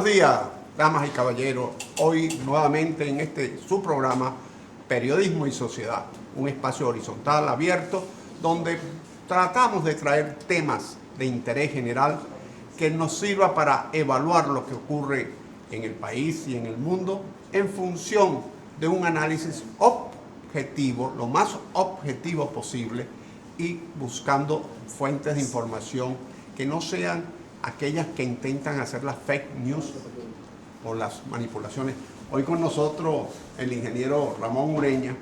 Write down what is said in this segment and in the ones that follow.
Buenos días, damas y caballeros. Hoy nuevamente en su programa Periodismo y Sociedad, un espacio horizontal, abierto, donde tratamos de traer temas de interés general que nos sirva para evaluar lo que ocurre en el país y en el mundo en función de un análisis objetivo, lo más objetivo posible, y buscando fuentes de información que no sean aquellas que intentan hacer las fake news o las manipulaciones. Hoy con nosotros el ingeniero Ramón Ureña.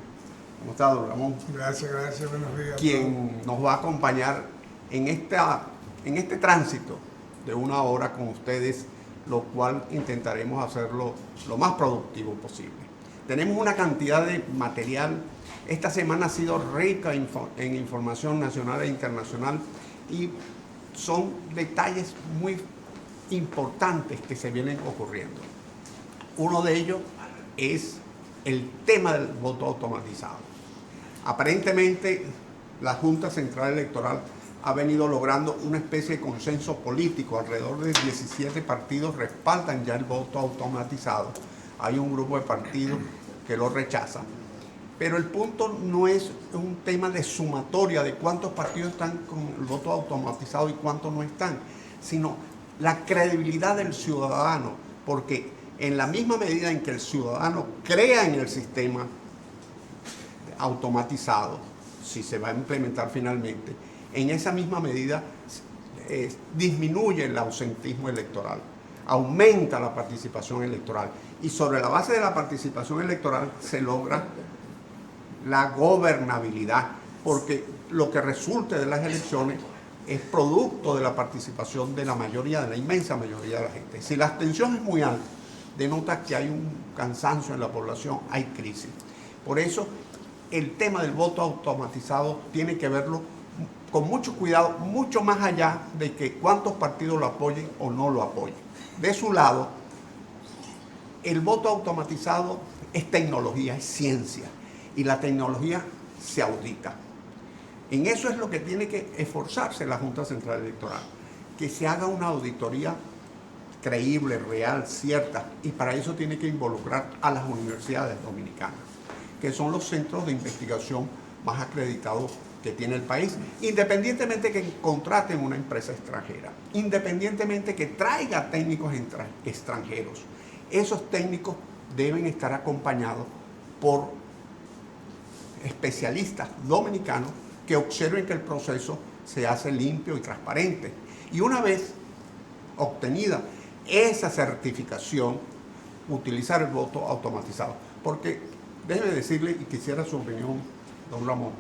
¿Cómo está, don Ramón? Gracias, buenos días. Quien nos va a acompañar en este tránsito de una hora con ustedes, lo cual intentaremos hacerlo lo más productivo posible. Tenemos una cantidad de material. Esta semana ha sido rica en información nacional e internacional y son detalles muy importantes que se vienen ocurriendo. Uno de ellos es el tema del voto automatizado. Aparentemente, la Junta Central Electoral ha venido logrando una especie de consenso político. Alrededor de 17 partidos respaldan ya el voto automatizado. Hay un grupo de partidos que lo rechazan. Pero el punto no es un tema de sumatoria de cuántos partidos están con el voto automatizado y cuántos no están, sino la credibilidad del ciudadano, porque en la misma medida en que el ciudadano crea en el sistema automatizado, si se va a implementar finalmente, en esa misma medida disminuye el ausentismo electoral, aumenta la participación electoral, y sobre la base de la participación electoral se logra la gobernabilidad, porque lo que resulte de las elecciones es producto de la participación de la mayoría, de la inmensa mayoría de la gente. Si la abstención es muy alta, denota que hay un cansancio en la población, hay crisis. Por eso, el tema del voto automatizado tiene que verlo con mucho cuidado, mucho más allá de que cuántos partidos lo apoyen o no lo apoyen. De su lado, el voto automatizado es tecnología, es ciencia, y la tecnología se audita. En eso es lo que tiene que esforzarse la Junta Central Electoral, que se haga una auditoría creíble, real, cierta, y para eso tiene que involucrar a las universidades dominicanas, que son los centros de investigación más acreditados que tiene el país, independientemente que contraten una empresa extranjera, independientemente que traiga técnicos extranjeros. Esos técnicos deben estar acompañados por especialistas dominicanos que observen que el proceso se hace limpio y transparente. Y una vez obtenida esa certificación, utilizar el voto automatizado. Porque, déjeme decirle, y quisiera su opinión, don Ramón,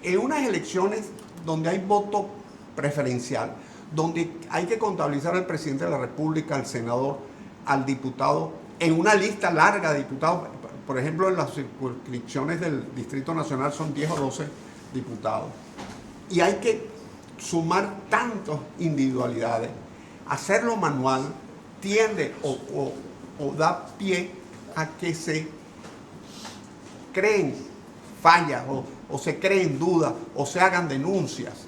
en unas elecciones donde hay voto preferencial, donde hay que contabilizar al presidente de la República, al senador, al diputado, en una lista larga de diputados. Por ejemplo, en las circunscripciones del Distrito Nacional son 10 o 12 diputados. Y hay que sumar tantas individualidades. Hacerlo manual tiende o da pie a que se creen fallas o se creen dudas o se hagan denuncias.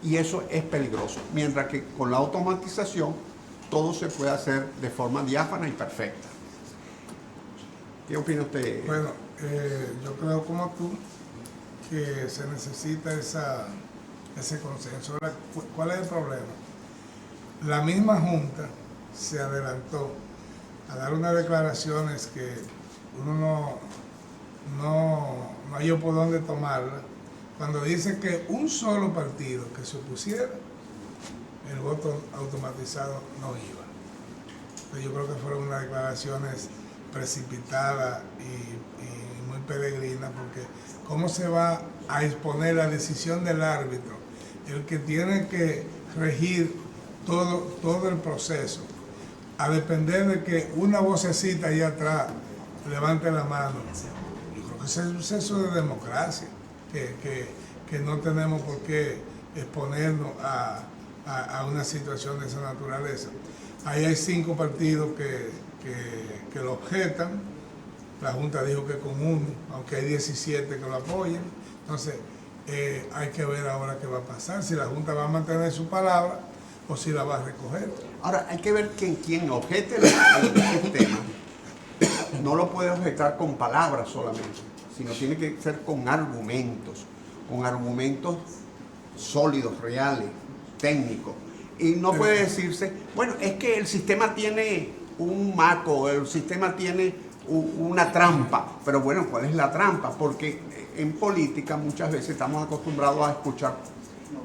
Y eso es peligroso. Mientras que con la automatización todo se puede hacer de forma diáfana y perfecta. ¿Qué opina usted? Bueno, yo creo como tú que se necesita ese consenso. Ahora, ¿cuál es el problema? La misma Junta se adelantó a dar unas declaraciones que uno no hay por dónde tomarla, cuando dice que un solo partido que se opusiera, el voto automatizado no iba. Entonces yo creo que fueron unas declaraciones precipitada y muy peregrina, porque ¿cómo se va a exponer la decisión del árbitro, el que tiene que regir todo el proceso, a depender de que una vocecita allá atrás levante la mano? Yo creo que ese es un proceso de democracia, que no tenemos por qué exponernos a una situación de esa naturaleza. Ahí hay 5 partidos que lo objetan. La Junta dijo que con uno, aunque hay 17 que lo apoyan. Entonces, hay que ver ahora qué va a pasar, si la Junta va a mantener su palabra o si la va a recoger. Ahora, hay que ver que quien objete el sistema no lo puede objetar con palabras solamente, sino tiene que ser con argumentos sólidos, reales, técnicos. Y no puede decirse, bueno, es que el sistema tiene un maco, el sistema tiene una trampa. Pero bueno, ¿cuál es la trampa? Porque en política muchas veces estamos acostumbrados a escuchar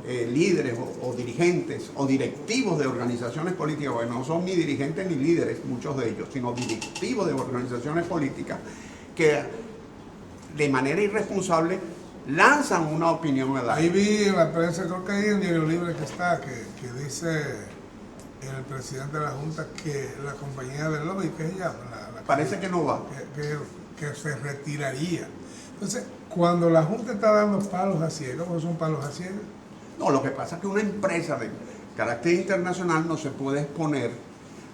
líderes o dirigentes o directivos de organizaciones políticas, porque no son ni dirigentes ni líderes, muchos de ellos, sino directivos de organizaciones políticas que de manera irresponsable lanzan una opinión al Ahí aire. vi en la prensa, creo que ahí en Diario Libre que dice el presidente de la Junta que la compañía del lobby, que se llama, Parece que no va. que se retiraría. Entonces, cuando la Junta está dando palos a ciegas, ¿cómo son palos a ciegas? No, lo que pasa es que una empresa de carácter internacional no se puede exponer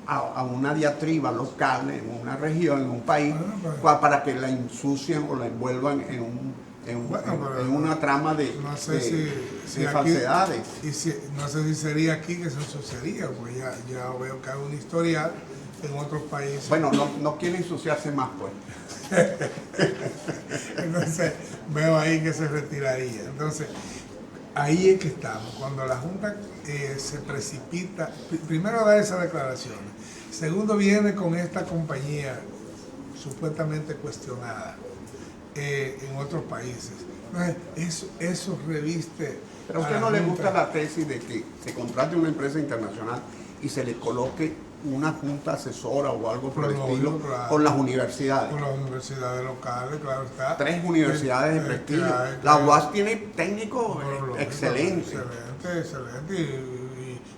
a una diatriba local en una región, en un país, para que la ensucien o la envuelvan en una trama de falsedades. No sé si sería aquí que se ensuciaría, porque ya veo que hay un historial en otros países. Bueno, no quiere ensuciarse más, pues. Entonces, veo ahí que se retiraría. Entonces, ahí es que estamos. Cuando la Junta se precipita, primero da esas declaraciones, segundo viene con esta compañía supuestamente cuestionada en otros países. Entonces, eso reviste. Pero a usted no le gusta la tesis de que se contrate una empresa internacional y se le coloque una junta asesora o algo por el estilo, claro, con las universidades. Con las universidades locales, claro está. 3 universidades de prestigio. La UAS tiene técnicos excelentes. Excelente.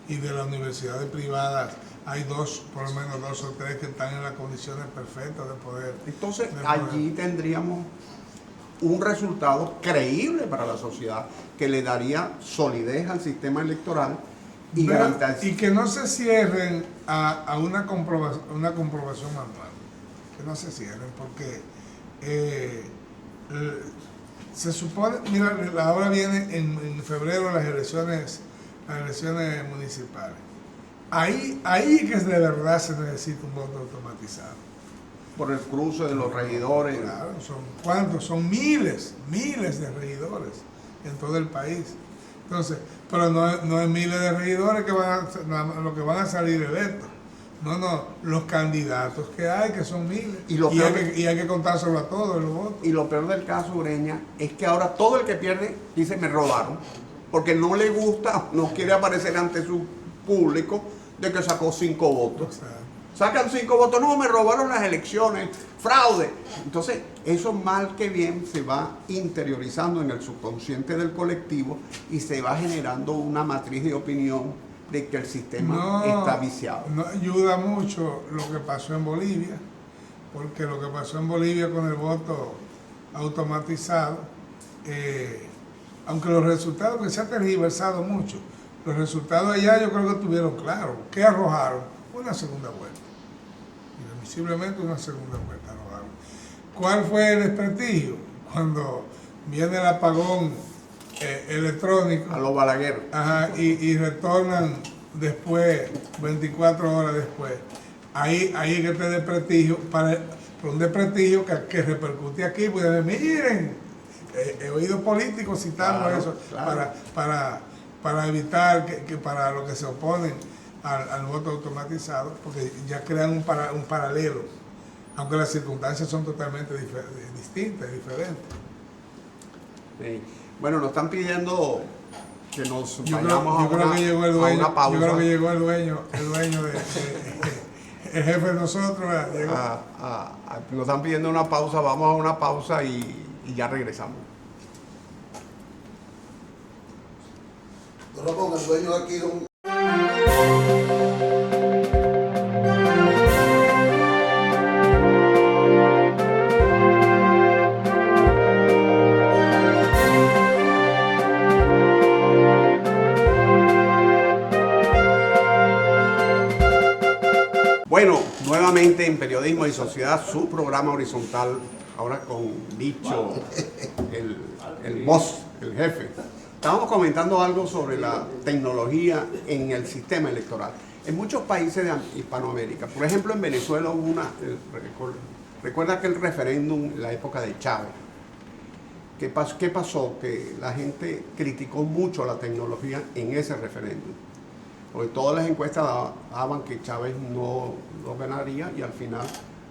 Y de las universidades privadas hay por lo menos 2 o 3 que están en las condiciones perfectas de poder. Entonces, allí tendríamos un resultado creíble para la sociedad que le daría solidez al sistema electoral y y que no se cierren a una comprobación manual, que no se cierren, porque se supone, mira, ahora viene en febrero las elecciones municipales. Ahí que de verdad se necesita un voto automatizado. Por el cruce de los regidores. Claro, ¿cuántos? Son miles de regidores en todo el país. Entonces, pero no es miles de regidores que lo que van a salir electos. No, los candidatos que hay, que son miles. Y hay que contárselo a todos los votos. Y lo peor del caso, Ureña, es que ahora todo el que pierde dice me robaron, porque no le gusta, no quiere aparecer ante su público de que sacó 5 votos. O sea, Sacan 5 votos, no, me robaron las elecciones, fraude. Entonces, eso mal que bien se va interiorizando en el subconsciente del colectivo y se va generando una matriz de opinión de que el sistema está viciado. No ayuda mucho lo que pasó en Bolivia, porque lo que pasó en Bolivia con el voto automatizado, aunque los resultados, que se ha tergiversado mucho, los resultados allá yo creo que estuvieron claros. ¿Qué arrojaron? Una segunda vuelta. Irremisiblemente una segunda vuelta arrojaron. ¿Cuál fue el desprestigio? Cuando viene el apagón electrónico. A los Balaguer. Ajá, y retornan después, 24 horas después. Ahí es que este desprestigio, para un desprestigio que repercute aquí, pues miren, he oído políticos citando eso, claro, para evitar que para los que se oponen al voto automatizado, porque ya crean un paralelo, aunque las circunstancias son totalmente distintas, diferentes. Sí. Bueno, nos están pidiendo que nos vayamos a una pausa. Yo creo que llegó el dueño el jefe de nosotros. Nos están pidiendo una pausa, vamos a una pausa y ya regresamos. No lo ponga el dueño aquí, don. Bueno, nuevamente en Periodismo y Sociedad, su programa horizontal, ahora con Dicho, el boss, el jefe. Estábamos comentando algo sobre la tecnología en el sistema electoral. En muchos países de Hispanoamérica, por ejemplo en Venezuela hubo recuerda aquel referéndum en la época de Chávez. ¿Qué pasó? Que la gente criticó mucho la tecnología en ese referéndum. Porque todas las encuestas daban que Chávez no lo ganaría y al final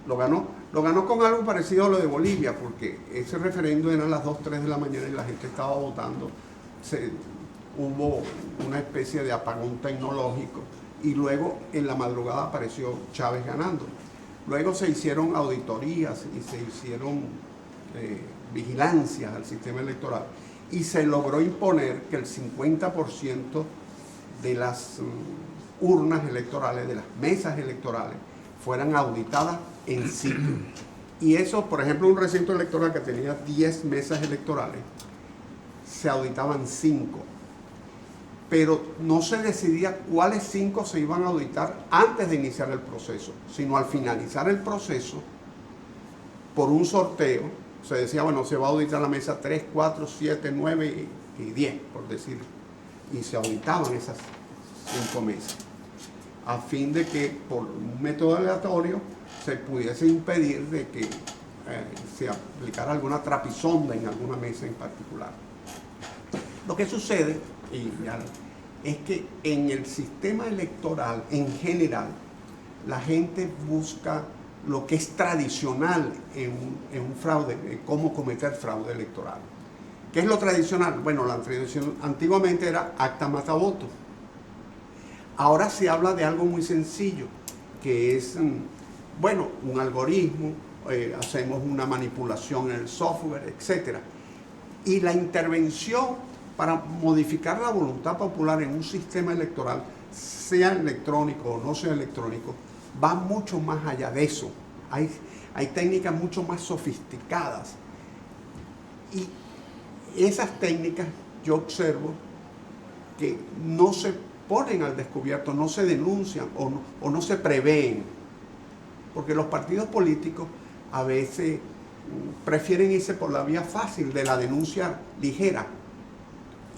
lo ganó. Lo ganó con algo parecido a lo de Bolivia, porque ese referéndum era a las 2, 3 de la mañana y la gente estaba votando. Hubo una especie de apagón tecnológico y luego en la madrugada apareció Chávez ganando. Luego se hicieron auditorías y se hicieron vigilancias al sistema electoral y se logró imponer que el 50% de las urnas electorales, de las mesas electorales, fueran auditadas en sitio. Y eso, por ejemplo, un recinto electoral que tenía 10 mesas electorales, se auditaban 5. Pero no se decidía cuáles 5 se iban a auditar antes de iniciar el proceso, sino al finalizar el proceso, por un sorteo, se decía, bueno, se va a auditar la mesa 3, 4, 7, 9 y 10, por decir. Y se auditaban esas 5 mesas, a fin de que por un método aleatorio se pudiese impedir de que se aplicara alguna trapisonda en alguna mesa en particular. Lo que sucede es que en el sistema electoral en general la gente busca lo que es tradicional en un fraude, cómo cometer fraude electoral. ¿Qué es lo tradicional? Bueno, la tradición antiguamente era acta matavoto. Ahora se habla de algo muy sencillo, que es, bueno, un algoritmo, hacemos una manipulación en el software, etc. Y la intervención para modificar la voluntad popular en un sistema electoral, sea electrónico o no sea electrónico, va mucho más allá de eso. Hay técnicas mucho más sofisticadas. Y esas técnicas yo observo que no se ponen al descubierto, no se denuncian o no se prevén. Porque los partidos políticos a veces prefieren irse por la vía fácil de la denuncia ligera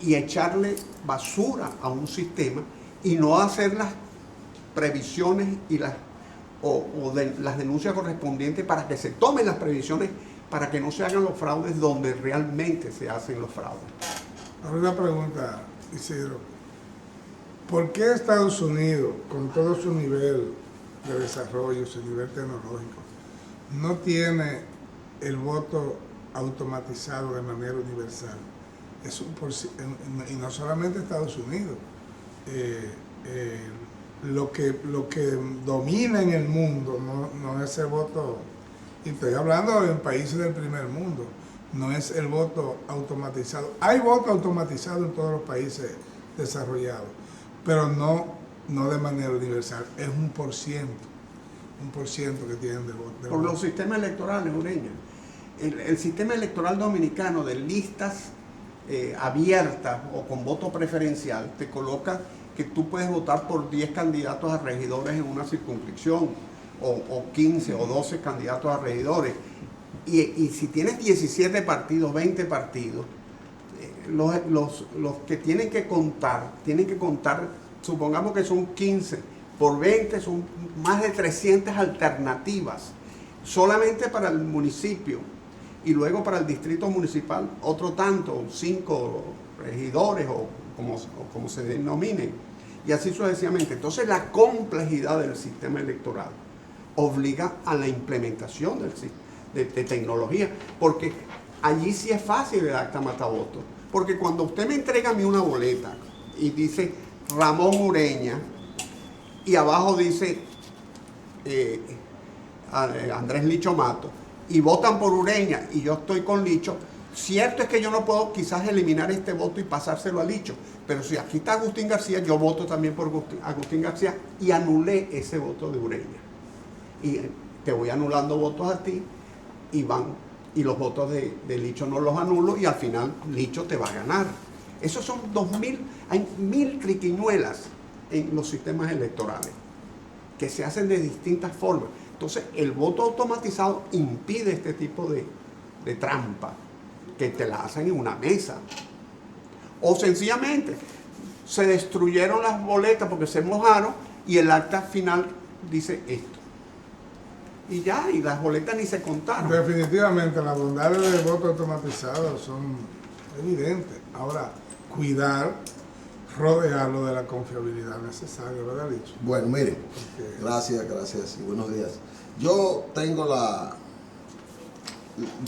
y echarle basura a un sistema y no hacer las previsiones y las denuncias correspondientes para que se tomen las previsiones para que no se hagan los fraudes donde realmente se hacen los fraudes. Ahora una pregunta, Isidro. ¿Por qué Estados Unidos, con todo su nivel de desarrollo, su nivel tecnológico, no tiene el voto automatizado de manera universal? Y no solamente Estados Unidos. Lo que domina en el mundo no es el voto, y estoy hablando en países del primer mundo, no es el voto automatizado. Hay voto automatizado en todos los países desarrollados, pero no de manera universal, es 1% que tienen de voto. Por los sistemas electorales, Ureña. El sistema electoral dominicano de listas abiertas o con voto preferencial te coloca que tú puedes votar por 10 candidatos a regidores en una circunscripción, o 15 o 12 candidatos a regidores. Y si tienes 17 partidos, 20 partidos, los que tienen que contar, supongamos que son 15, por 20 son más de 300 alternativas, solamente para el municipio, y luego para el distrito municipal, otro tanto, 5 regidores o como se denominen, y así sucesivamente. Entonces la complejidad del sistema electoral obliga a la implementación de tecnología, porque allí sí es fácil el acta matavoto, porque cuando usted me entrega a mí una boleta y dice Ramón Ureña y abajo dice Andrés Licho Mato y votan por Ureña y yo estoy con Licho, cierto es que yo no puedo quizás eliminar este voto y pasárselo a Licho, pero si aquí está Agustín García, yo voto también por Agustín García y anulé ese voto de Ureña. Y te voy anulando votos a ti y los votos de Licho no los anulo y al final Licho te va a ganar. Esos son 2000, hay 1000 triquiñuelas en los sistemas electorales que se hacen de distintas formas. Entonces el voto automatizado impide este tipo de trampa que te la hacen en una mesa O sencillamente se destruyeron las boletas porque se mojaron y el acta final dice esto. Y ya, y las boletas ni se contaron. Definitivamente las bondades del voto automatizado son evidentes. Ahora, cuidar, rodearlo de la confiabilidad necesaria, ¿verdad, Licho? Bueno, miren, gracias y buenos días. Yo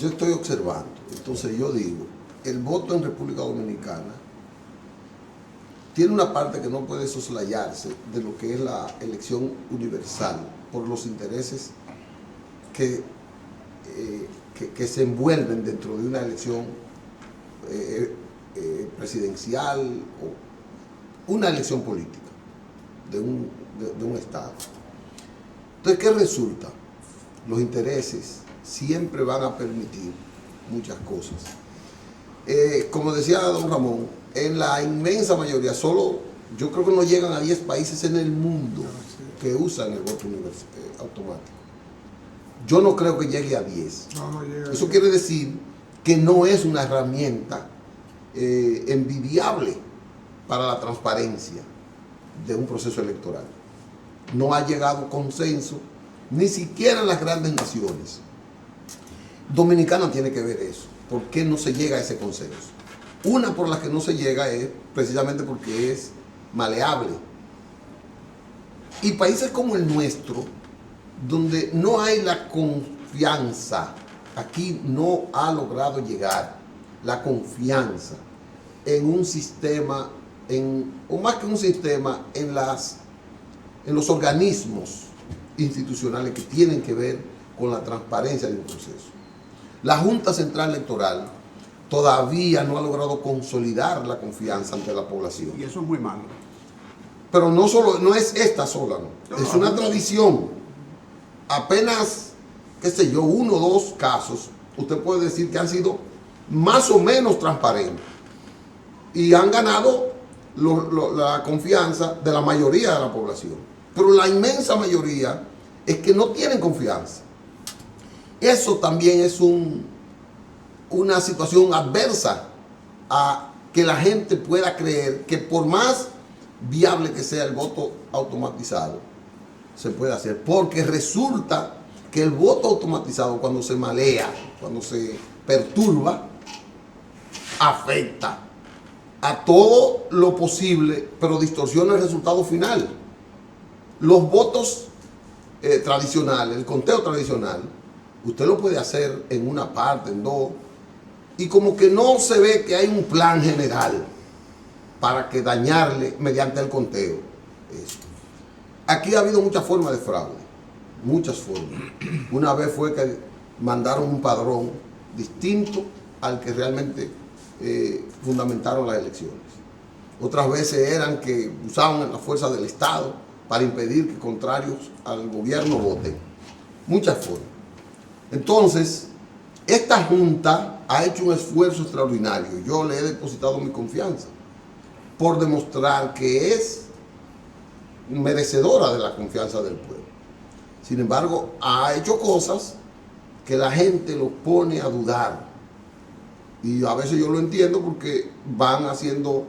estoy observando, entonces yo digo, el voto en República Dominicana tiene una parte que no puede soslayarse de lo que es la elección universal por los intereses que se envuelven dentro de una elección presidencial o una elección política de un Estado. Entonces, ¿qué resulta? Los intereses siempre van a permitir muchas cosas. Como decía don Ramón, en la inmensa mayoría, yo creo que no llegan a 10 países en el mundo que usan el voto automático. Yo no creo que llegue a 10. No llega. Eso quiere decir que no es una herramienta envidiable para la transparencia de un proceso electoral. No ha llegado consenso, ni siquiera en las grandes naciones. Dominicana tiene que ver eso. ¿Por qué no se llega a ese consenso? Una por la que no se llega es precisamente porque es maleable. Y países como el nuestro, donde no hay la confianza, aquí no ha logrado llegar la confianza en un sistema, o más que un sistema, en los organismos institucionales que tienen que ver con la transparencia de un proceso. La Junta Central Electoral todavía no ha logrado consolidar la confianza ante la población. Y eso es muy malo. Pero no es esta sola, ¿no? Es una tradición. Apenas, qué sé yo, 1 o 2 casos, usted puede decir que han sido más o menos transparentes y han ganado la confianza de la mayoría de la población. Pero la inmensa mayoría es que no tienen confianza. Eso también es una situación adversa a que la gente pueda creer que por más viable que sea el voto automatizado, se puede hacer. Porque resulta que el voto automatizado, cuando se malea, cuando se perturba, afecta a todo lo posible, pero distorsiona el resultado final. Los votos tradicionales, el conteo tradicional, usted lo puede hacer en una parte, en 2, y como que no se ve que hay un plan general para que dañarle mediante el conteo. Eso. Aquí ha habido muchas formas de fraude, muchas formas. Una vez fue que mandaron un padrón distinto al que realmente fundamentaron las elecciones. Otras veces eran que usaban la fuerza del Estado para impedir que contrarios al gobierno voten. Muchas formas. Entonces, esta Junta ha hecho un esfuerzo extraordinario. Yo le he depositado mi confianza por demostrar que es merecedora de la confianza del pueblo. Sin embargo, ha hecho cosas que la gente lo pone a dudar. Y a veces yo lo entiendo porque van haciendo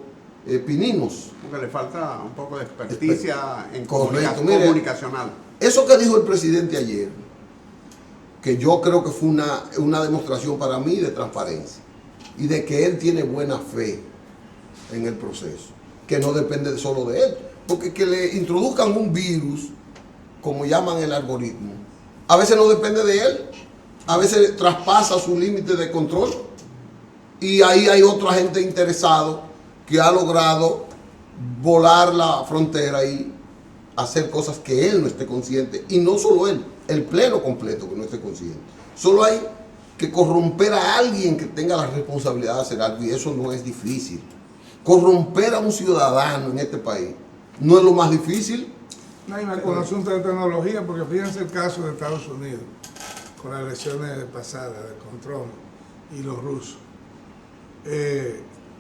pininos. Porque le falta un poco de experticia en Correcto, mire, comunicacional. Eso que dijo el presidente ayer, que yo creo que fue una demostración para mí de transparencia y de que él tiene buena fe en el proceso, que no depende solo de él. Porque que le introduzcan un virus, como llaman el algoritmo, a veces no depende de él, a veces traspasa su límite de control y ahí hay otro agente interesado que ha logrado volar la frontera y hacer cosas que él no esté consciente, y no solo él, el pleno completo que no esté consciente. Solo hay que corromper a alguien que tenga la responsabilidad de hacer algo, y eso no es difícil. Corromper a un ciudadano en este país no es lo más difícil. No hay un asunto de tecnología, porque fíjense el caso de Estados Unidos, con las elecciones pasadas, con Trump y los rusos.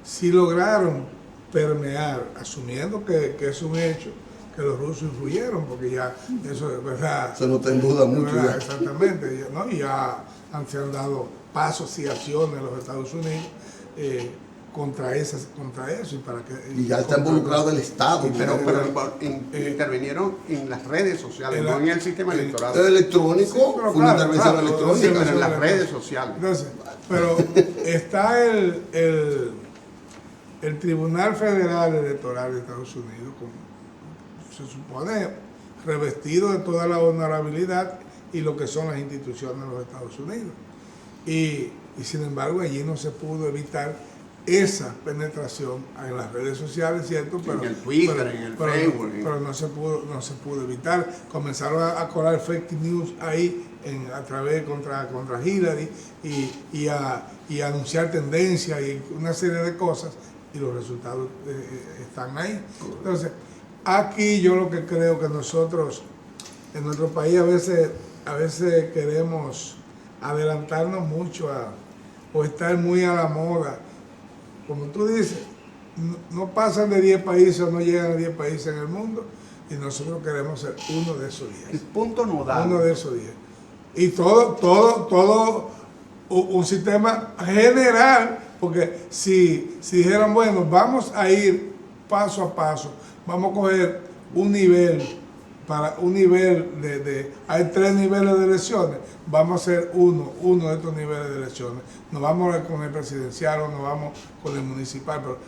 Si lograron permear, asumiendo que es un hecho, que los rusos influyeron, porque ya eso es verdad. Se nota en duda mucho. Ya. Exactamente, ¿no? Y ya se han dado pasos y acciones en los Estados Unidos contra eso y para que Y ya está involucrado el Estado. Pero intervinieron en las redes sociales, no en el sistema electoral. El electrónico, Sí, pero fue una claro, intervención claro, electrónica. Sí, pero en las redes sociales. Entonces, pero está el Tribunal Federal Electoral de Estados Unidos, como se supone, revestido de toda la honorabilidad y lo que son las instituciones de los Estados Unidos. Y sin embargo allí no se pudo evitar esa penetración en las redes sociales, ¿cierto? Pero, en el Twitter, en el Facebook. Pero no se pudo evitar. Comenzaron a colar fake news ahí a través contra Hillary y a anunciar tendencias y una serie de cosas, y los resultados están ahí. Entonces, aquí yo lo que creo que nosotros en nuestro país a veces queremos adelantarnos mucho o estar muy a la moda. Como tú dices, no pasan de 10 países o no llegan a 10 países en el mundo, y nosotros queremos ser uno de esos 10. El punto nodal. Uno de esos 10. Y todo un sistema general, porque si dijeran, bueno, vamos a ir paso a paso, vamos a coger un nivel, hay 3 niveles de elecciones, vamos a hacer uno de estos niveles de elecciones. Nos vamos con el presidencial o nos vamos con el municipal, pero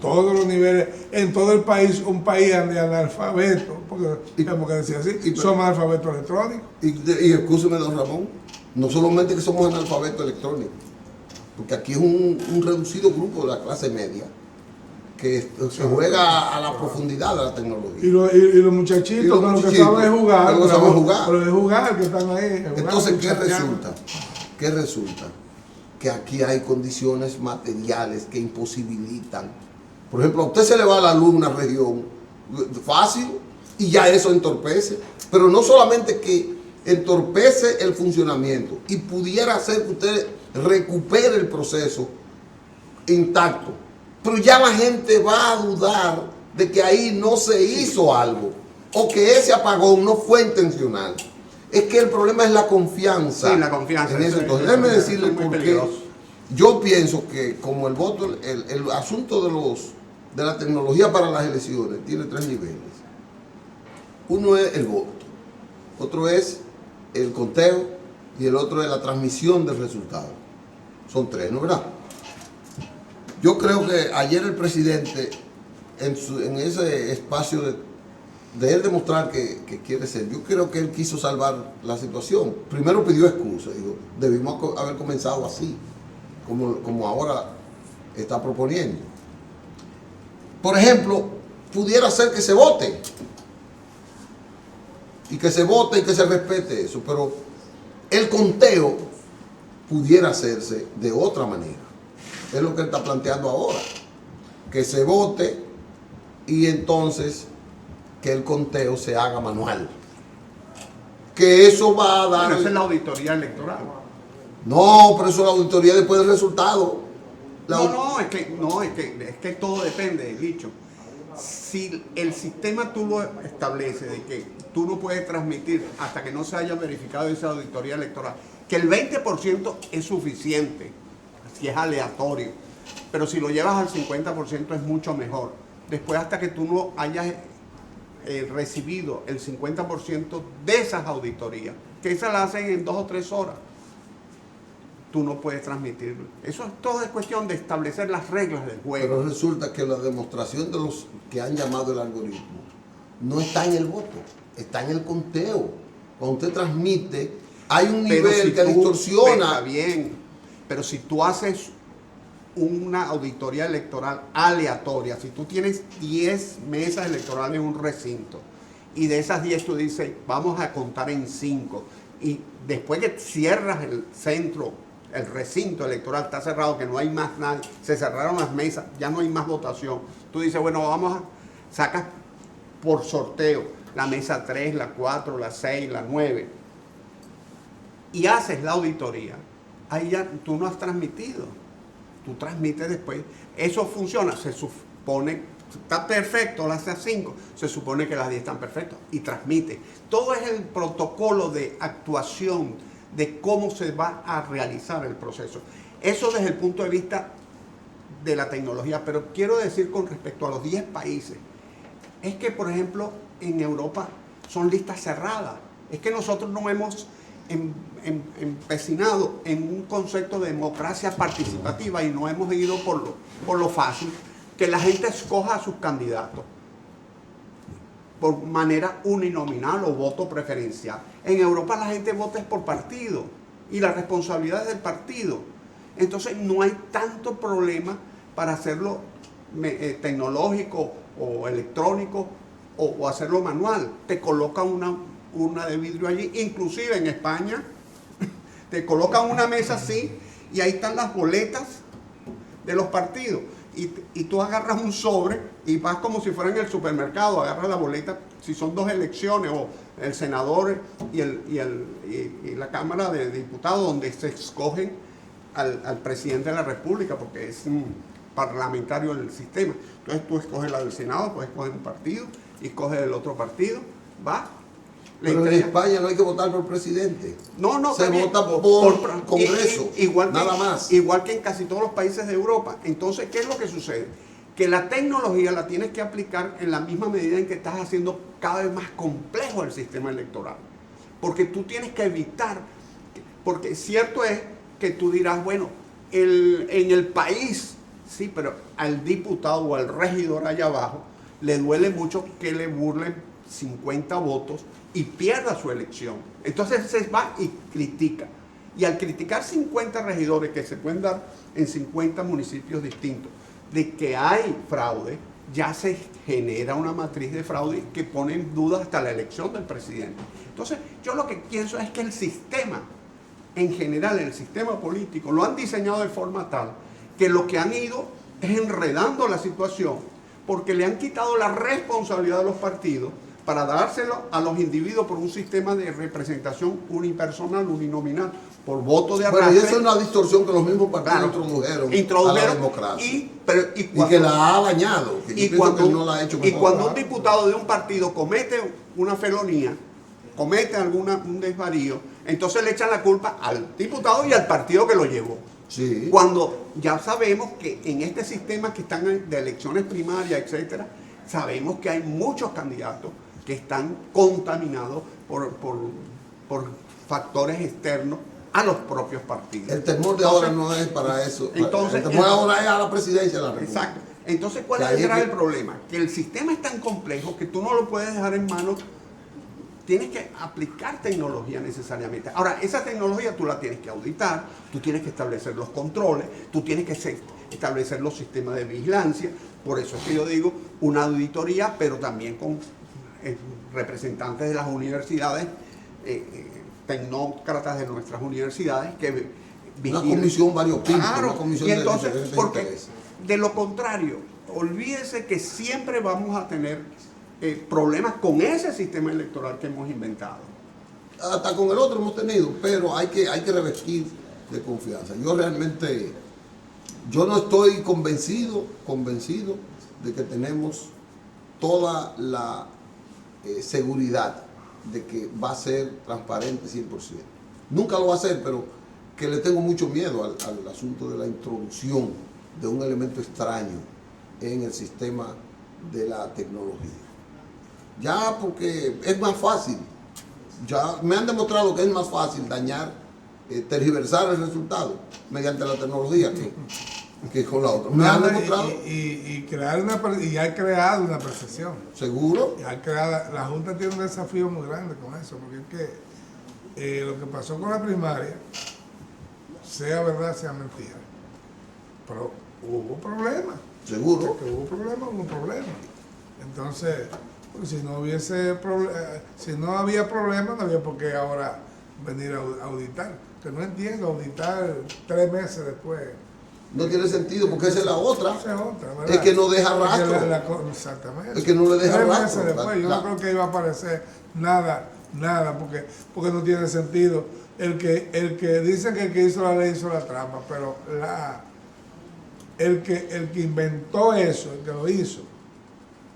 todos los niveles, en todo el país, un país de analfabetos, porque tenemos que decir así, somos analfabetos electrónicos. Y excúseme, don Ramón, no solamente que somos analfabetos electrónicos, porque aquí es un reducido grupo de la clase media que se juega a la profundidad de la tecnología. Y los muchachitos que lo que saben es jugar. Pero es jugar que están ahí. Entonces, ¿qué resulta? ¿Qué resulta? Que aquí hay condiciones materiales que imposibilitan. Por ejemplo, a usted se le va la luz en una región fácil y ya eso entorpece. Pero no solamente que entorpece el funcionamiento y pudiera hacer que usted recupere el proceso intacto, pero ya la gente va a dudar de que ahí no se hizo algo o que ese apagón no fue intencional. Es que el problema es la confianza. Sí, la confianza. En eso. Entonces, déjeme decirle por qué. Yo pienso que como el voto, el asunto de la tecnología para las elecciones tiene 3 niveles. Uno es el voto, otro es el conteo y el otro es la transmisión del resultado. Son 3, ¿no es verdad? Yo creo que ayer el presidente, en ese espacio de él demostrar que quiere ser, yo creo que él quiso salvar la situación. Primero pidió excusa, dijo, debimos haber comenzado así, como ahora está proponiendo. Por ejemplo, pudiera ser que se vote, y que se vote y que se respete eso, pero el conteo pudiera hacerse de otra manera. Es lo que él está planteando ahora, que se vote y entonces que el conteo se haga manual. Que eso va a dar... Pero esa es la auditoría electoral. No, pero eso es la auditoría después del resultado. Es que todo depende, dicho. Si el sistema tú lo estableces de que tú no puedes transmitir hasta que no se haya verificado esa auditoría electoral, que el 20% es suficiente, si es aleatorio, pero si lo llevas al 50% es mucho mejor. Después, hasta que tú no hayas recibido el 50% de esas auditorías, que esas las hacen en 2 o 3 horas, tú no puedes transmitirlo. Eso es todo, es cuestión de establecer las reglas del juego. Pero resulta que la demostración de los que han llamado el algoritmo no está en el voto, está en el conteo. Cuando usted transmite, hay un nivel que distorsiona. Está bien, pero si tú haces una auditoría electoral aleatoria, si tú tienes 10 mesas electorales en un recinto y de esas 10 tú dices, vamos a contar en 5, y después que cierras el centro, el recinto electoral está cerrado, que no hay más nadie, se cerraron las mesas, ya no hay más votación, tú dices, bueno, sacas por sorteo la mesa 3, la 4, la 6, la 9 y haces la auditoría, ahí ya tú no has transmitido, tú transmites después, eso funciona, se supone, está perfecto, las 5, se supone que las 10 están perfectas y transmite. Todo es el protocolo de actuación de cómo se va a realizar el proceso. Eso desde el punto de vista de la tecnología, pero quiero decir con respecto a los 10 países, es que, por ejemplo, en Europa son listas cerradas. Es que nosotros no hemos empecinado en un concepto de democracia participativa y no hemos ido por lo fácil, que la gente escoja a sus candidatos por manera uninominal o voto preferencial. En Europa la gente vota es por partido y la responsabilidad es del partido. Entonces no hay tanto problema para hacerlo tecnológico o electrónico o hacerlo manual. Te colocan una de vidrio allí, inclusive en España te colocan una mesa así y ahí están las boletas de los partidos y tú agarras un sobre y vas como si fuera en el supermercado, agarras la boleta, si son 2 elecciones o el senador y la Cámara de Diputados, donde se escogen al presidente de la República, porque es un parlamentario del sistema. Entonces tú escoges la del Senado, puedes escoger un partido y escoges el otro partido, va. Pero en España no hay que votar por presidente. No, se también, vota por Congreso, nada más. Igual que en casi todos los países de Europa. Entonces, ¿qué es lo que sucede? Que la tecnología la tienes que aplicar en la misma medida en que estás haciendo cada vez más complejo el sistema electoral. Porque tú tienes que evitar, porque cierto es que tú dirás, bueno, en el país, sí, pero al diputado o al regidor allá abajo le duele mucho que le burlen 50 votos y pierda su elección. Entonces se va y critica. Y al criticar 50 regidores que se pueden dar en 50 municipios distintos, de que hay fraude, ya se genera una matriz de fraude que pone en duda hasta la elección del presidente. Entonces, yo lo que pienso es que el sistema, en general, el sistema político, lo han diseñado de forma tal que lo que han ido es enredando la situación, porque le han quitado la responsabilidad de los partidos para dárselo a los individuos por un sistema de representación unipersonal, uninominal, por voto de arrastre. Bueno, y esa es una distorsión que los mismos partidos introdujeron a la democracia. Y que la ha dañado. Y cuando un diputado de un partido comete una felonía, comete un desvarío, entonces le echan la culpa al diputado y al partido que lo llevó. Sí. Cuando ya sabemos que en este sistema que están de elecciones primarias, etcétera, sabemos que hay muchos candidatos que están contaminados por factores externos a los propios partidos. El temor de ahora no es para eso. Entonces, el temor ahora es a la presidencia de la República. Exacto. Entonces, ¿cuál es el problema? Que el sistema es tan complejo que tú no lo puedes dejar en manos. Tienes que aplicar tecnología necesariamente. Ahora, esa tecnología tú la tienes que auditar, tú tienes que establecer los controles, tú tienes que establecer los sistemas de vigilancia. Por eso es que yo digo una auditoría, pero también con representantes de las universidades, tecnócratas de nuestras universidades que vigilen. Una comisión variopinta, claro, una comisión y entonces, de porque intereses. De lo contrario, olvídese que siempre vamos a tener problemas con ese sistema electoral que hemos inventado. Hasta con el otro hemos tenido, pero hay que revestir de confianza. Yo no estoy convencido de que tenemos toda la seguridad de que va a ser transparente 100%. Nunca lo va a ser, pero que le tengo mucho miedo al asunto de la introducción de un elemento extraño en el sistema de la tecnología. Ya porque es más fácil, ya me han demostrado que es más fácil dañar, tergiversar el resultado mediante la tecnología que con la otra. Me han demostrado. Y ha creado una percepción. ¿Seguro? La Junta tiene un desafío muy grande con eso, porque es que lo que pasó con la primaria, sea verdad, sea mentira, pero hubo problemas. Seguro. Porque hubo problemas. Entonces, pues, si no había problemas, no había por qué ahora venir a auditar. Que no entiendo auditar 3 meses después. No tiene sentido, porque esa es la otra. Esa es otra, ¿verdad? Es que no deja rastro. Exactamente. Es que no le deja 3 rastro. meses después, yo no creo que iba a aparecer nada, porque no tiene sentido. El que dice que el que hizo la ley hizo la trampa, pero el que inventó eso, el que lo hizo,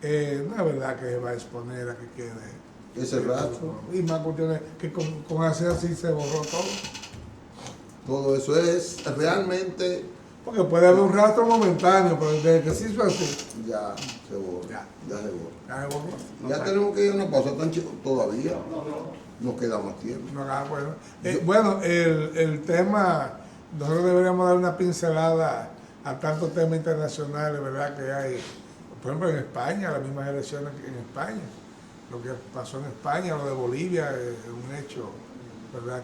no es verdad que va a exponer a que quede ese rastro. Y más cuestiones que con hacer así se borró todo. Todo eso es realmente Porque puede haber un rastro momentáneo, pero desde que se hizo así, Ya se borra. Ya se borra. ya se borró. Ya tenemos que ir a una pausa todavía. Nos queda más tiempo. No, bueno, el tema, nosotros deberíamos dar una pincelada a tantos temas internacionales, ¿verdad? Que hay, por ejemplo, en España, las mismas elecciones en España. Lo que pasó en España, lo de Bolivia, es un hecho, ¿verdad?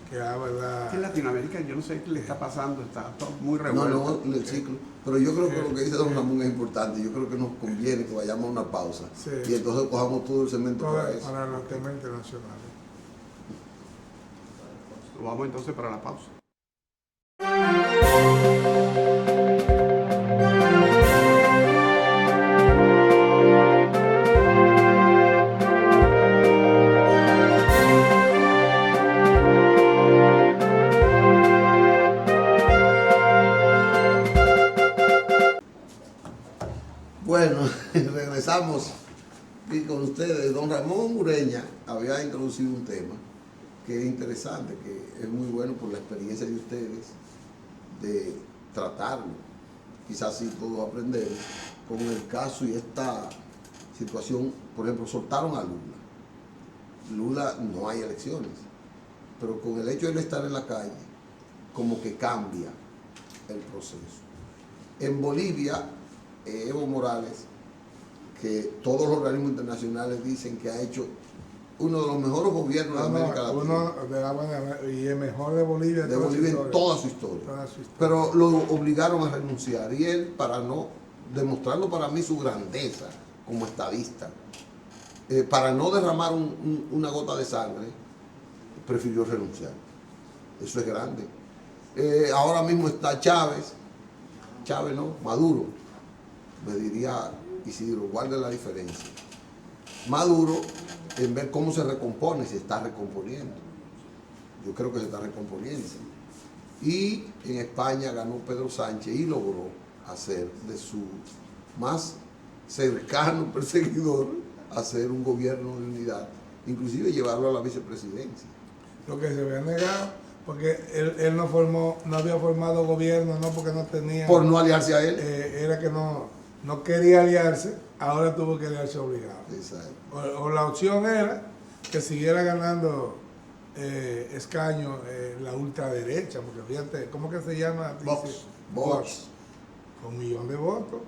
¿Verdad? Aquí en Latinoamérica yo no sé qué le está pasando, está todo muy No, revuelto. no, el ciclo. Pero yo creo que lo que dice don Ramón es importante. Yo creo que nos conviene que vayamos a una pausa. Sí. Y entonces cojamos todo el cemento para eso. Para los temas internacionales. Vamos entonces para la pausa. Bueno, regresamos y con ustedes. Don Ramón Ureña había introducido un tema que es interesante, que es muy bueno por la experiencia de ustedes de tratarlo. Quizás sí todos aprendemos con el caso y esta situación. Por ejemplo, soltaron a Lula. Lula no hay elecciones, pero con el hecho de él estar en la calle, como que cambia el proceso. En Bolivia, Evo Morales, que todos los organismos internacionales dicen que ha hecho uno de los mejores gobiernos de América Latina. Uno y el mejor de Bolivia. De Bolivia en toda su historia. Pero lo obligaron a renunciar y él, para no, demostrando para mí su grandeza como estadista, para no derramar una gota de sangre, prefirió renunciar. Eso es grande. Ahora mismo está Chávez no, Maduro. Me diría Isidro, guarde la diferencia. Maduro, en ver cómo se recompone, se está recomponiendo. Yo creo que se está recomponiendo. Y en España ganó Pedro Sánchez y logró hacer de su más cercano perseguidor, hacer un gobierno de unidad, inclusive llevarlo a la vicepresidencia. Lo que se había negado, porque él no había formado gobierno, no porque no tenía... Por no aliarse a él. Era que no quería aliarse, ahora tuvo que aliarse obligado. Exacto. O la opción era que siguiera ganando escaños la ultraderecha, porque fíjate, ¿cómo que se llama? Vox. Con 1 millón de votos.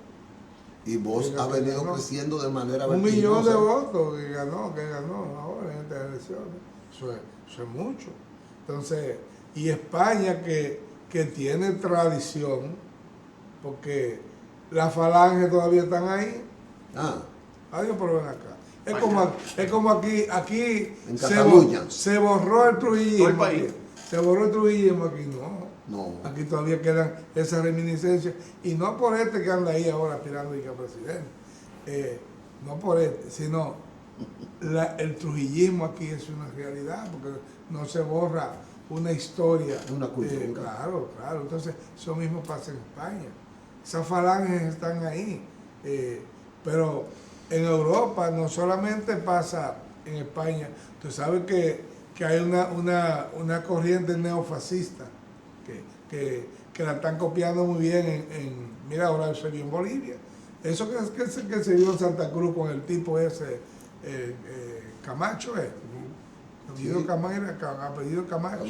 Y Vox ha venido creciendo de manera 1 millón de vertiginosa. votos que ganó ahora en estas elecciones. Eso es mucho. Entonces, y España que tiene tradición, porque la falange todavía están ahí. Adiós, pero ven acá. Es como aquí en Cataluña. Se borró el trujillismo. Todo el país. Se borró el trujillismo aquí, no. No. Aquí todavía quedan esas reminiscencias. Y no por este que anda ahí ahora aspirando a presidente. No por este, sino el trujillismo aquí es una realidad, porque no se borra una historia. Una cultura. Claro. Entonces, eso mismo pasa en España. Esas falanges están ahí. Pero en Europa no solamente pasa en España. Tú sabes que hay una corriente neofascista que la están copiando muy bien mira, ahora se vio en Bolivia. Eso que se vio en Santa Cruz con el tipo ese, Camacho, apellido Camacho.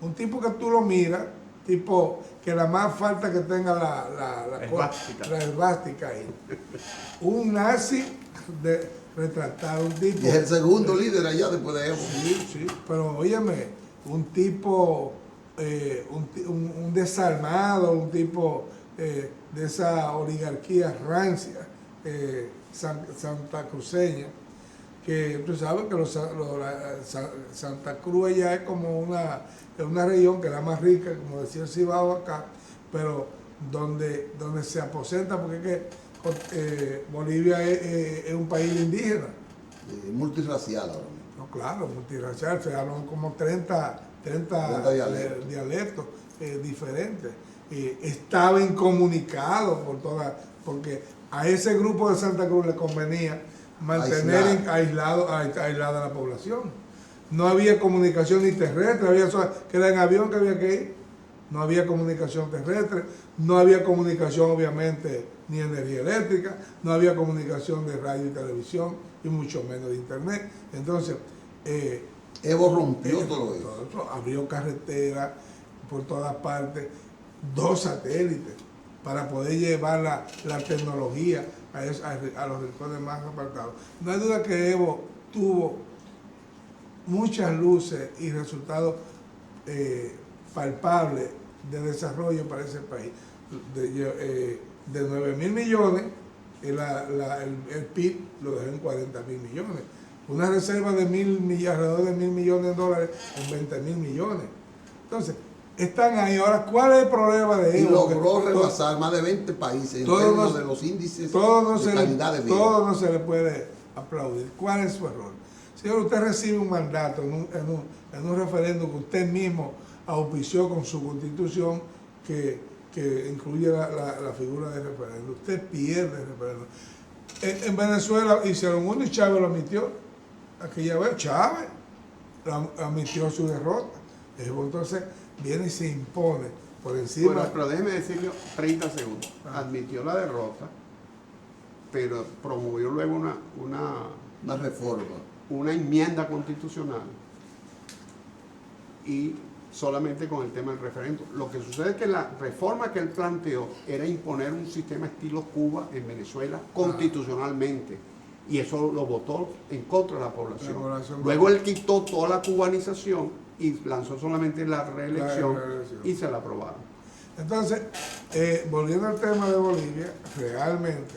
Un tipo que tú lo miras, tipo que la más falta que tenga la esvástica ahí. Un nazi retratado, un tipo. Y es el segundo líder allá después de Evo. Sí, pero óyeme, un tipo, un desarmado, un tipo de esa oligarquía rancia santacruceña, que tú sabes que Santa Cruz ya es como una región que es la más rica, como decía el Cibao acá, pero donde se aposenta, porque es que Bolivia es un país indígena. Multirracial ahora mismo. No, claro, multirracial, se hablan como 30 dialectos diferentes. Estaba incomunicado porque a ese grupo de Santa Cruz le convenía mantener aislada a la población. No había comunicación ni terrestre, que era en avión que había que ir. no había comunicación terrestre, no había comunicación obviamente ni energía eléctrica, no había comunicación de radio y televisión y mucho menos de internet. Entonces, Evo rompió todo eso. todo eso, abrió carreteras por todas partes, 2 satélites para poder llevar la tecnología a los rincones más apartados. No hay duda que Evo tuvo muchas luces y resultados palpables de desarrollo para ese país. De 9.000 millones, el PIB lo dejó en 40.000 millones. Una reserva de alrededor de 1.000 millones de dólares en 20.000 millones. Entonces, están ahí. Ahora, ¿cuál es el problema de Y Evo? logró rebasar más de 20 países en términos de los índices de calidad de vida. Todo no se le puede aplaudir. ¿Cuál es su error? Señor, usted recibe un mandato en un referéndum que usted mismo auspició con su constitución que incluye la figura del referéndum. Usted pierde el referéndum. En Venezuela hicieron uno y Chávez lo admitió. Aquella vez Chávez admitió su derrota. Entonces viene y se impone por encima. Bueno, pero déjeme decirle 30 segundos. Admitió la derrota, pero promovió luego Una reforma. una enmienda constitucional y solamente con el tema del referéndum. Lo que sucede es que la reforma que él planteó era imponer un sistema estilo Cuba en Venezuela constitucionalmente, y eso lo votó en contra de la población. Luego él quitó toda la cubanización y lanzó solamente la reelección y se la aprobaron. Entonces, volviendo al tema de Bolivia, realmente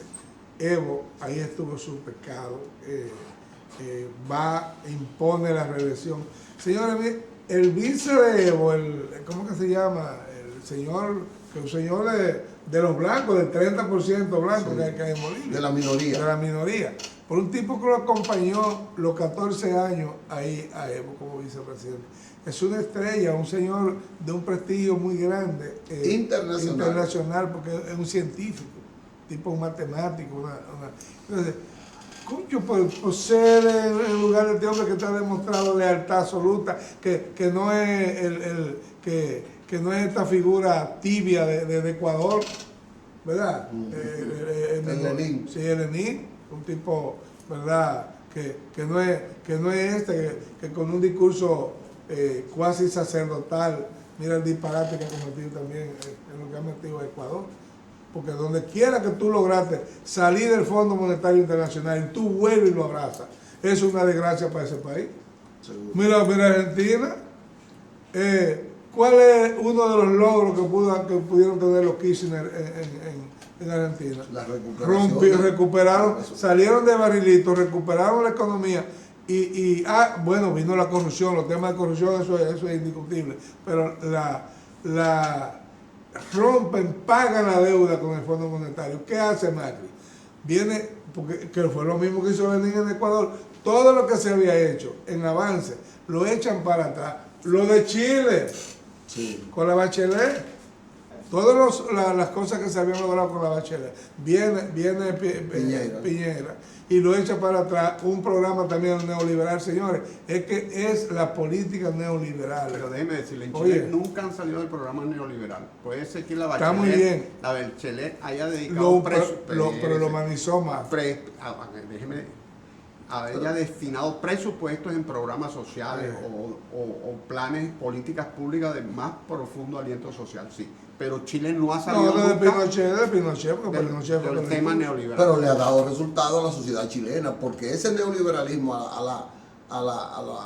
Evo, ahí estuvo su pecado, impone la reelección. Señores, el vice de Evo, ¿cómo que se llama? Un señor de los blancos, del 30% blanco Sí, que hay en Bolivia. de la minoría. De la minoría. Por un tipo que lo acompañó los 14 años ahí a Evo como vicepresidente. Es una estrella, un señor de un prestigio muy grande. Internacional, porque es un científico, tipo un matemático. Entonces, coño, por ser en lugar de este hombre que está demostrado lealtad absoluta, que no es que no es esta figura tibia de Ecuador, ¿verdad? El Lenín. Sí, el Lenín, un tipo, ¿verdad? Que no es que con un discurso cuasi sacerdotal, mira el disparate que ha cometido también en lo que ha metido a Ecuador. Porque donde quiera que tú lograste salir del Fondo Monetario Internacional y tú vuelves y lo abrazas, es una desgracia para ese país. Seguro. Mira Argentina. ¿Cuál es uno de los logros que pudieron tener los Kirchner en Argentina? La recuperación. Recuperaron, salieron de barrilito, recuperaron la economía bueno, vino la corrupción, los temas de corrupción, eso es indiscutible, pero rompen, pagan la deuda con el Fondo Monetario. ¿Qué hace Macri? Viene, porque que fue lo mismo que hizo Lenín en Ecuador, todo lo que se había hecho en avance, lo echan para atrás. Lo de Chile, Sí. con la Bachelet, todas las cosas que se habían logrado con la Bachelet, viene Piñera y lo echa para atrás, un programa también neoliberal, señores, es que es la política neoliberal. Pero déjeme decirle, en Oye, Chile nunca han salido del programa neoliberal. Puede ser que la Está muy bien. Bachelet haya dedicado pero lo humanizó más. déjeme, haya destinado presupuestos en programas sociales o planes, políticas públicas de más profundo aliento social, sí. Pero Chile no ha salido No, de nunca Pinochet, porque Pinochet fue del tema neoliberal. Pero le ha dado resultado a la sociedad chilena, porque ese neoliberalismo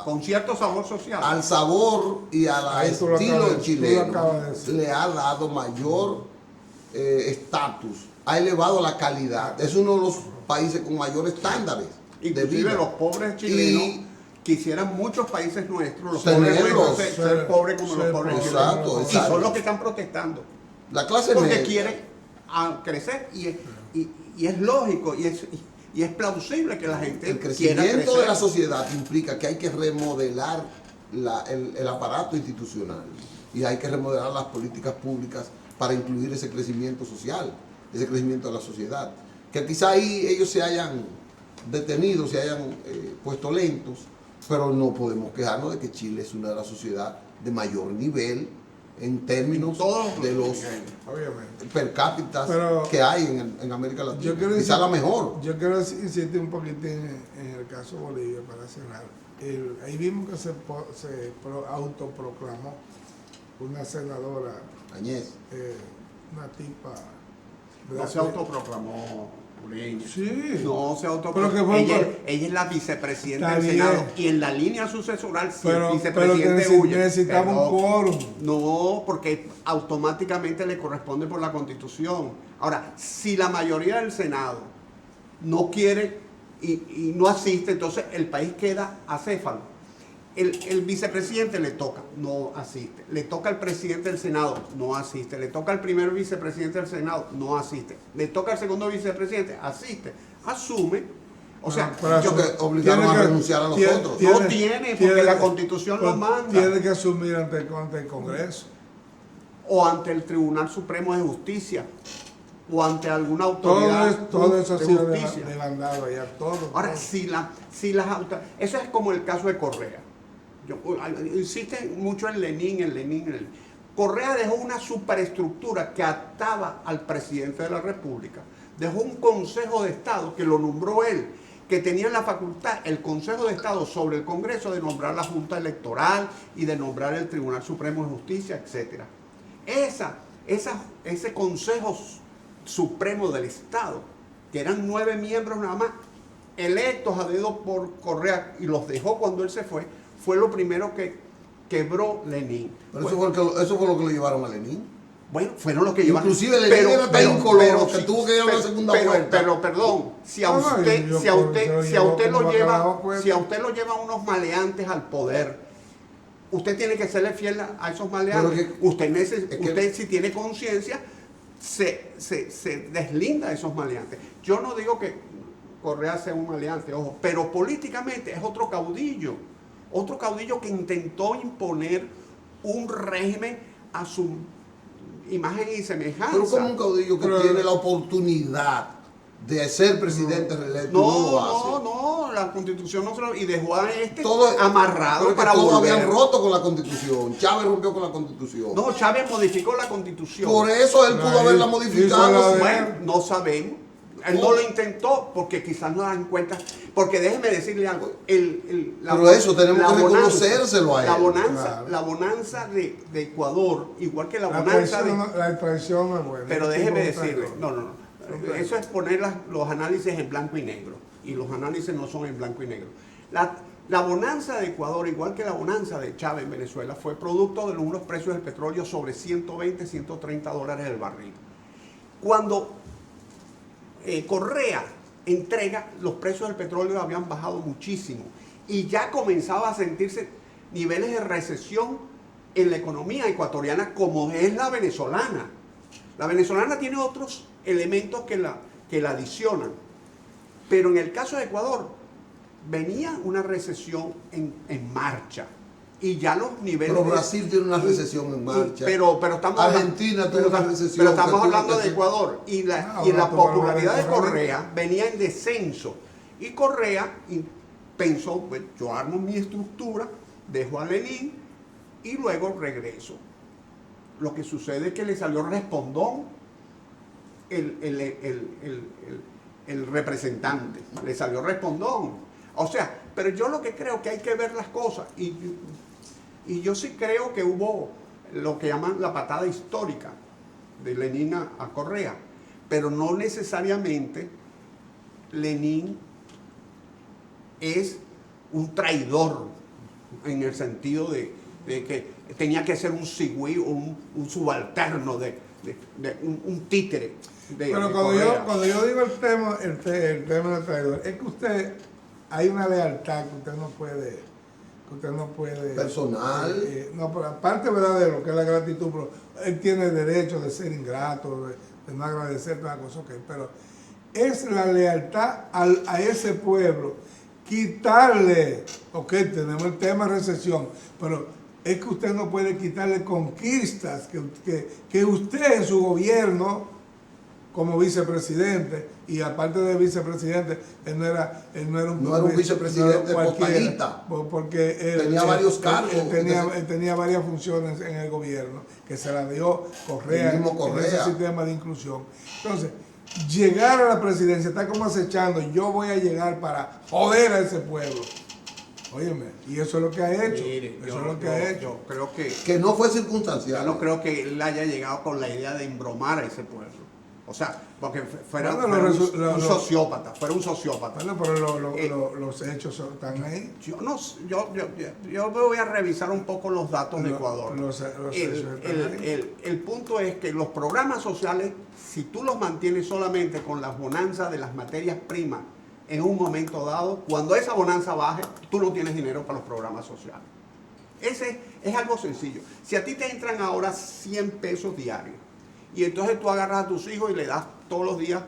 Con cierto sabor social. al sabor y al Ahí tú lo estilo acabas de chileno decir. le ha dado mayor estatus, ha elevado la calidad. Es uno de los países con mayores estándares de Inclusive vida. los pobres chilenos Y quisieran muchos países nuestros, los tenerlos, pobres nuestros, ser pobres como los pobres exacto, chilenos. Y exacto. son los que están protestando. la clase Porque media, quieren crecer y es lógico y es plausible que la gente el quiera crecimiento crecer. de la sociedad implica que hay que remodelar el aparato institucional y hay que remodelar las políticas públicas para incluir ese crecimiento social, ese crecimiento de la sociedad. Que quizá ahí ellos se hayan detenido, se hayan puesto lentos, pero no podemos quejarnos de que Chile es una de las sociedades de mayor nivel en términos Todos de los Obviamente. per cápita Pero que hay en América Latina. Yo quiero Quizá la mejor. Yo quiero insistir un poquitín en el caso Bolivia para cerrar. Ahí vimos que se autoproclamó una senadora, Añez. una tipa. No se autoproclamó Ureña. Sí. No se Pero autoproclamó. que fue Ella es la vicepresidenta Está del bien. Senado. Y en la línea sucesoral, si Pero el que vicepresidente huye. necesitaba Pero un quórum. no, porque automáticamente le corresponde por la Constitución. Ahora, si la mayoría del Senado no quiere y no asiste, entonces el país queda acéfalo. El vicepresidente le toca, no asiste. Le toca al presidente del Senado, no asiste. Le toca al primer vicepresidente del Senado, no asiste. Le toca al segundo vicepresidente, asiste. Asume. O sea, Pero Yo que obligaron a renunciar a los otros. No tiene, porque la Constitución lo manda. Tiene que asumir ante el Congreso. O ante el Tribunal Supremo de Justicia, o ante alguna autoridad Todo eso ha de sido justicia. demandado allá, todo. Ahora, todo. eso es como el caso de Correa. Insisten mucho en Lenin. Correa dejó una superestructura que ataba al presidente de la República. Dejó un Consejo de Estado que lo nombró él, que tenía la facultad, el Consejo de Estado sobre el Congreso, de nombrar la Junta Electoral y de nombrar el Tribunal Supremo de Justicia, etc. Ese Consejo Supremo del Estado, que eran 9 miembros nada más, electos a dedo por Correa, y los dejó cuando él se fue lo primero que quebró Lenin. Pero eso fue lo que lo llevaron a Lenin. Bueno, fueron los que llevaron. Inclusive Lenin era tan incoloro que tuvo que ir a la segunda vuelta. Pero perdón, si a usted lo lleva unos maleantes al poder, usted tiene que serle fiel a esos maleantes. Usted si tiene conciencia, se deslinda de esos maleantes. Yo no digo que Correa sea un maleante, ojo, pero políticamente es otro caudillo que intentó imponer un régimen a su imagen y semejanza. Pero como un caudillo que tiene la oportunidad de ser presidente reelecto, no lo hace. No, la Constitución no se lo... Y dejó a Todo amarrado para todos volver. habían roto con la Constitución. Chávez rompió con la Constitución. No, Chávez modificó la Constitución. Por eso él pudo haberla modificado. Bueno, no sabemos. Él no lo intentó porque quizás no dan cuenta. Porque déjeme decirle algo. Pero eso tenemos que reconocérselo a él. La bonanza de Ecuador, igual que la bonanza La traición no es buena. Pero déjeme decirle, no. Eso es poner los análisis en blanco y negro. Y los análisis no son en blanco y negro. La bonanza de Ecuador, igual que la bonanza de Chávez en Venezuela, fue producto de unos precios del petróleo sobre 120, 130 dólares el barril. Cuando Correa entrega, los precios del petróleo habían bajado muchísimo y ya comenzaba a sentirse niveles de recesión en la economía ecuatoriana como es la venezolana. La venezolana tiene otros elementos que la adicionan, pero en el caso de Ecuador venía una recesión en marcha. Y ya los niveles... Pero Brasil tiene una recesión en marcha. Pero estamos Argentina tiene una recesión. Pero estamos hablando de Ecuador. Y la popularidad de Correa venía en descenso. Y Correa pensó, pues, yo armo mi estructura, dejo a Lenin y luego regreso. Lo que sucede es que le salió respondón el representante. Le salió respondón. O sea, pero yo lo que creo que hay que ver las cosas. Y yo sí creo que hubo lo que llaman la patada histórica de Lenin a Correa, pero no necesariamente Lenin es un traidor en el sentido de que tenía que ser un sigüí o un subalterno un títere. Pero cuando yo digo el tema del traidor, es que hay una lealtad que usted no puede personal. No, pero aparte, ¿verdad?, de lo que es la gratitud, pero él tiene derecho de ser ingrato, de no agradecer todas las cosas, pero es la lealtad a ese pueblo, quitarle, tenemos el tema de recesión, pero es que usted no puede quitarle conquistas que usted en su gobierno como vicepresidente, y aparte de vicepresidente, él no era un vicepresidente cualquiera, porque él tenía varios cargos. Él tenía varias funciones en el gobierno, que se la dio Correa, el mismo Correa, en ese sistema de inclusión. Entonces, llegar a la presidencia está como acechando, yo voy a llegar para joder a ese pueblo. Óyeme, y eso es lo que ha hecho. Mire, eso es lo que ha hecho. Yo creo que no fue circunstancial. yo no creo que él haya llegado con la idea de embromar a ese pueblo. O sea, porque fuera Bueno, un sociópata, fuera un sociópata. Bueno, pero los hechos están ahí. Yo me voy a revisar un poco los datos de Ecuador. Los hechos están ahí. El punto es que los programas sociales, si tú los mantienes solamente con las bonanzas de las materias primas en un momento dado, cuando esa bonanza baje, tú no tienes dinero para los programas sociales. Ese es algo sencillo. Si a ti te entran ahora 100 pesos diarios, y entonces tú agarras a tus hijos y le das todos los días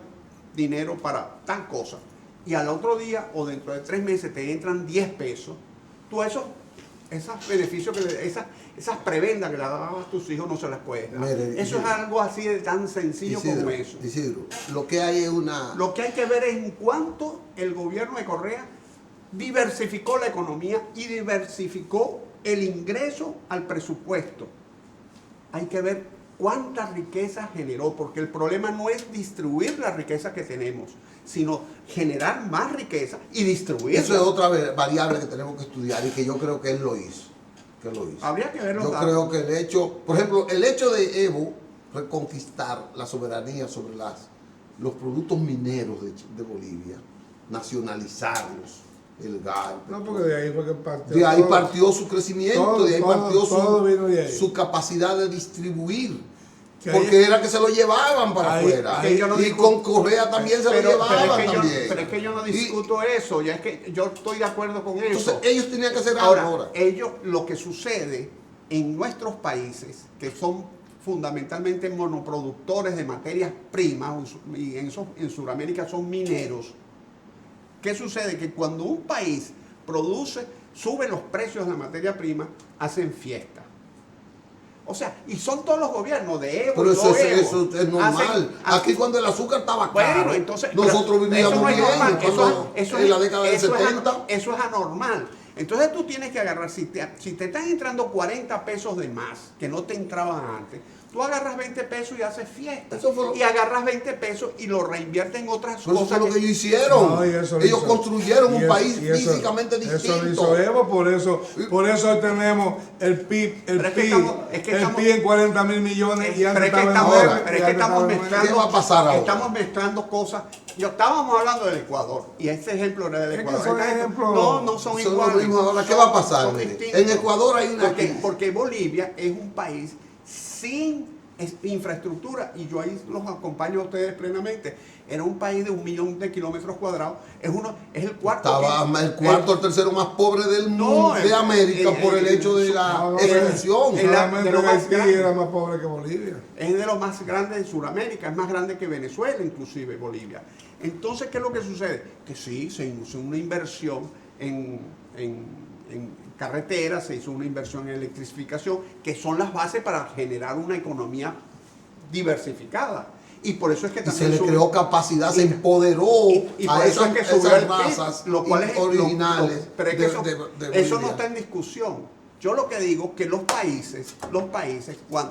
dinero para tal cosa, y al otro día o dentro de 3 meses te entran 10 pesos, tú esos beneficios, esas prebendas que le dabas a tus hijos no se las puedes dar. Mire, eso es algo así de tan sencillo como eso. Isidro, lo que hay es una... Lo que hay que ver es en cuánto el gobierno de Correa diversificó la economía y diversificó el ingreso al presupuesto. Hay que ver cuánta riqueza generó, porque el problema no es distribuir la riqueza que tenemos, sino generar más riqueza y distribuirla. Eso es otra variable que tenemos que estudiar y que yo creo que él lo hizo. Habría que ver los Yo datos. creo que el hecho, por ejemplo, el hecho de Evo reconquistar la soberanía sobre los productos mineros de Bolivia, nacionalizarlos, el gas. No, porque de ahí fue que partió. De ahí partió su crecimiento, de ahí partió todo vino de ahí. su capacidad de distribuir. Que Porque ahí- era que se lo llevaban para ahí- afuera. ahí yo no Y discuto- con Correa también se lo llevaban también. Pero es que yo no discuto eso, ya es que yo estoy de acuerdo con eso. Entonces ellos tenían que hacer algo ahora. Lo que sucede en nuestros países, que son fundamentalmente monoproductores de materias primas, y en Sudamérica son mineros, ¿qué sucede? Que cuando un país produce, sube los precios de la materia prima, hacen fiesta. O sea, y son todos los gobiernos de Evo. Pero eso Evo, es normal. Aquí cuando el azúcar estaba caro, bueno, entonces, nosotros pero vivíamos eso no es bien normal, en la década del 70. Eso es anormal. Entonces tú tienes que agarrar, si te están entrando 40 pesos de más, que no te entraban antes, tú agarras 20 pesos y haces fiesta. Y agarras 20 pesos y lo reinviertes en otras Pero eso cosas. fue lo que ellos hicieron. No, y eso lo ellos hizo. construyeron un Y país eso- físicamente distinto. Eso lo hizo Evo, por eso hoy tenemos el PIB, Pero es que estamos- PIB en 40 mil millones y Pero antes es que estaba en estamos, nueve, pero es y que antes estamos estaba en nueve. mezclando, ¿Qué va a pasar ahora? estamos mezclando cosas. Estábamos hablando del Ecuador y ese ejemplo era del Es que Ecuador. son Este ejemplos- no son Son iguales. lo mismo ahora. ¿Qué va a pasar? Son Mire? distintos. En Ecuador hay una crisis. Porque Bolivia es un país sin infraestructura, y yo ahí los acompaño a ustedes plenamente. Era un país de 1 millón de kilómetros cuadrados. Es el cuarto. Estaba el cuarto, el tercero más pobre del mundo, de América, por el hecho de la extensión. Solamente de lo más Haití grande. era más pobre que Bolivia. Es de los más grandes de Sudamérica, es más grande que Venezuela, inclusive Bolivia. Entonces, ¿qué es lo que sucede? Que sí, se hizo una inversión en carreteras, se hizo una inversión en electrificación, que son las bases para generar una economía diversificada. Y por eso es que Y se también le creó capacidad, se empoderó y por a eso es que subió esas el PIB, razas lo cual es originales pero es que eso, de eso no Bolivia. está en discusión. Yo lo que digo que los países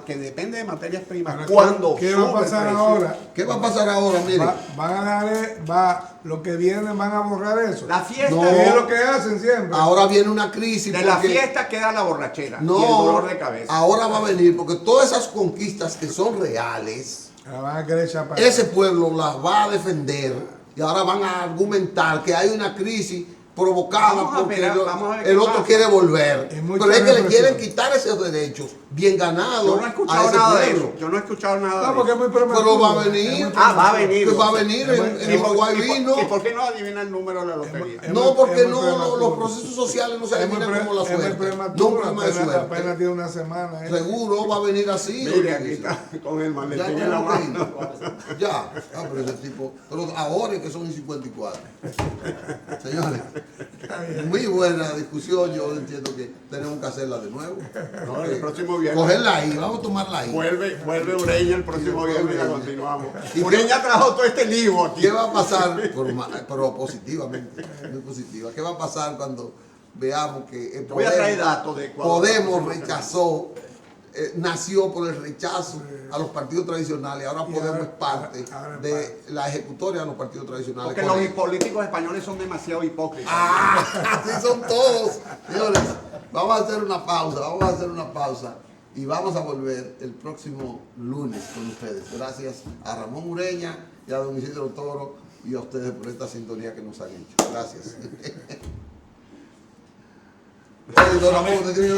que dependen de materias primas, Ahora, cuando ¿qué va a sube el pasar precio, ahora? ¿Qué va a pasar ahora? Mire, Van a dejar, lo que viene van a borrar eso. la fiesta No. ¿Qué es lo que hacen siempre? ahora viene una crisis. de la porque- fiesta queda la borrachera y el No, dolor de cabeza. ahora va a venir, porque todas esas conquistas que son reales, La van a querer echar para ese acá. pueblo las va a defender y ahora van a argumentar que hay una crisis provocada Vamos a porque ver, vamos a ver el qué otro pasa. quiere volver. Y mucha Pero es que le represión. quieren quitar esos derechos bien ganados Yo no he a escuchado ese nada de pueblo. eso. Yo no he escuchado nada No, de porque eso. es muy prematuro. Pero va a venir. Es muy Va a venir. Que va a venir en Uruguay vino. ¿Y por qué no adivina el número de la lotería? Es No, muy- porque es muy prematuro. los procesos sociales no se Es muy adivinan como la es muy suerte. No un prematuro, problema de apenas suerte. tiene una semana. Seguro va a venir así. Mire, aquí está con el Ya, maletín en la mano. ya, pero ese tipo, pero ahora es que son 54. Señores, muy buena discusión, yo entiendo que tenemos que hacerla de nuevo. No, el próximo viernes. Cogerla ahí, vamos a tomarla ahí. Vuelve Ureña el próximo Sí, viernes y la Ureña. continuamos. ¿Y Ureña trajo todo este lío aquí. ¿Qué va a pasar? Pero positivamente, muy positiva. ¿Qué va a pasar cuando veamos que Te voy a traer datos de Ecuador. Podemos rechazó, nació por el rechazo a los partidos tradicionales, ahora Y Podemos ahora- es parte ahora es de parte. la ejecutoria de los partidos tradicionales. Porque los políticos españoles son demasiado hipócritas. Así son todos. Señores, vamos a hacer una pausa y vamos a volver el próximo lunes con ustedes. Gracias a Ramón Ureña y a don Isidro Toro y a ustedes por esta sintonía que nos han hecho. Gracias. Oye, don Ramón, ¿usted tiene